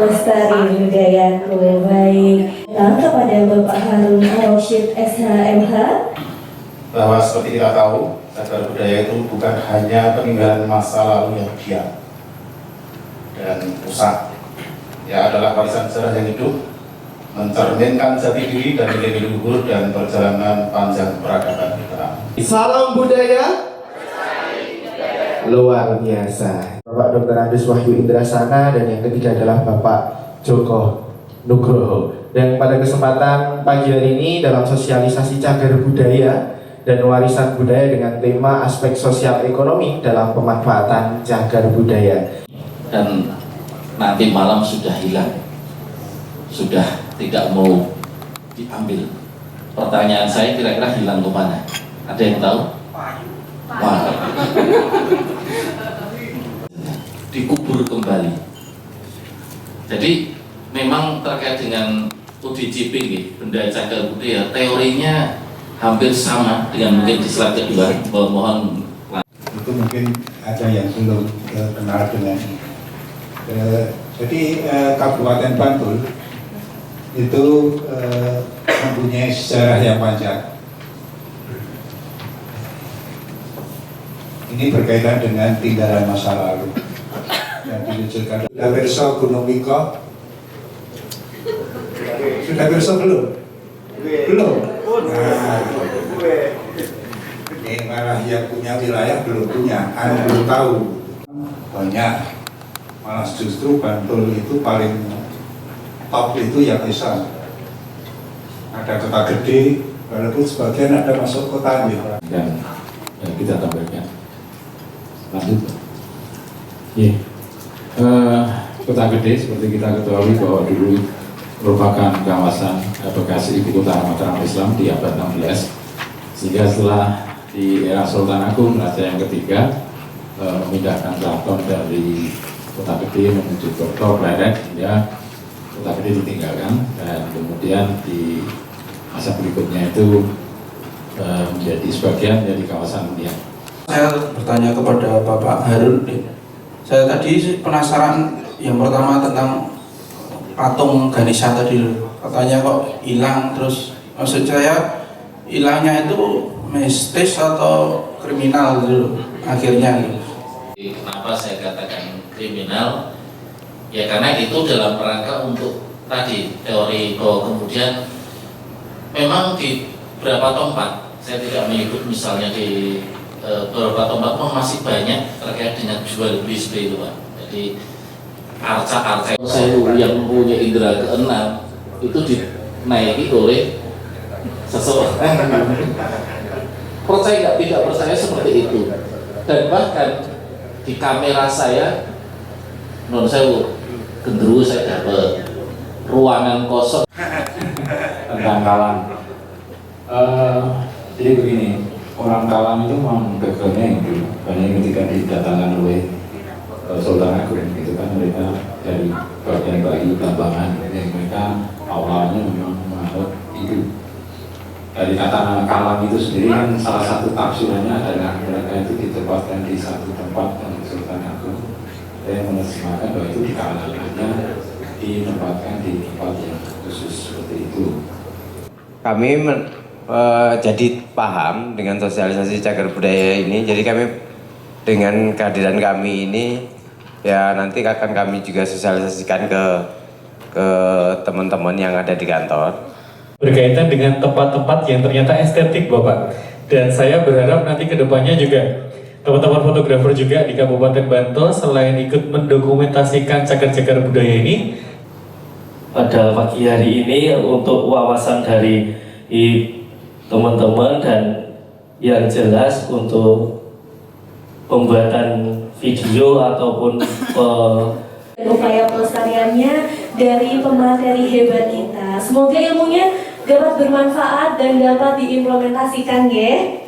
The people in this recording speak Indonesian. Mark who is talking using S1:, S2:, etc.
S1: Lestari budayaku. Baik, kepada Bapak Harun Ar-Rasyid SHMH,
S2: bahwa seperti kita tahu, cagar budaya itu bukan hanya peninggalan masa lalu yang diam dan rusak, ya, adalah warisan sejarah yang hidup, mencerminkan jati diri dan nilai luhur dan perjalanan panjang peradaban kita.
S3: Salam budaya luar biasa. Bapak Dr. Andes Wahyu Indrasana, dan yang ketiga adalah Bapak Joko Nugroho. Dan pada kesempatan pagi hari ini dalam sosialisasi cagar budaya dan warisan budaya dengan tema aspek sosial ekonomi dalam pemanfaatan cagar budaya.
S4: Dan nanti malam sudah hilang, sudah tidak mau diambil. Pertanyaan saya, kira-kira hilang kemana? Ada yang tahu? Wah. Dikubur kembali. Jadi memang terkait dengan UDJP, benda cagar budaya, teorinya hampir sama dengan mungkin di slide kedua. Mohon.
S5: Itu mungkin ada yang belum kenal dengan jadi Kabupaten Bantul itu mempunyai sejarah yang panjang. Ini berkaitan dengan tinggalan masa lalu yang diluncurkan. Sudah besok Gunung Wiko? Sudah besok belum? Belum? Nah, ini malah yang punya wilayah belum punya, belum tahu. Banyak, malah justru Bantul itu paling top itu yang Islam. Ada kota gede, walaupun sebagian ada masuk kotanya.
S6: Dan kita tampilkan. Lanjut. Yeah. Kota Gede seperti kita ketahui bahwa dulu merupakan kawasan bekas ibu kota Mataram Islam di abad 16, sehingga setelah di era Sultan Agung Raja yang ketiga memindahkan keraton dari Kota Gede menuju Porto Pleret, hingga Kota Gede ditinggalkan, dan kemudian di masa berikutnya itu menjadi sebagian dari kawasan hunian.
S7: Saya bertanya kepada Bapak Harun, saya tadi penasaran yang pertama tentang patung Ganesha tadi, katanya kok hilang, terus maksud saya hilangnya itu mistis atau kriminal dulu akhirnya.
S4: Kenapa saya katakan kriminal? Ya karena itu dalam rangka untuk tadi teori bahwa kemudian memang di beberapa tempat, saya tidak menyebut misalnya di beberapa tempat masih banyak terkait dengan jual beli seperti itu, Pak. Jadi arca-arca yang mempunyai indera keenam itu dinaiki oleh seseorang. Percaya nggak, tidak percaya seperti itu. Dan bahkan di kamera saya, menurut saya gendruwo saya dapat ruangan kosong
S6: Tentang Kalang. Jadi begini, orang Kalang itu memang backgroundnya itu banyak ketika didatangkan oleh Sultan Agung, itu kan mereka dari bagian Bayu Tambangan, yang mereka awalnya memang menganut itu. Dari kata Kalang itu sendiri kan salah satu tafsirannya adalah mereka itu ditempatkan di satu tempat dan Sultan Agung yang menerjemahkan bahwa itu di Kalangannya ditempatkan di tempat yang khusus seperti itu.
S8: Kami jadi paham dengan sosialisasi cagar budaya ini, jadi kami dengan kehadiran kami ini ya nanti akan kami juga sosialisasikan ke teman-teman yang ada di kantor.
S9: Berkaitan dengan tempat-tempat yang ternyata estetik, Bapak. Dan saya berharap nanti ke depannya juga teman-teman fotografer juga di Kabupaten Bantul selain ikut mendokumentasikan cagar-cagar budaya ini,
S10: pada pagi hari ini untuk wawasan dari teman-teman dan yang jelas untuk pembuatan video ataupun
S1: upaya pelestariannya dari pemateri hebat kita. Semoga ilmunya dapat bermanfaat dan dapat diimplementasikan ya.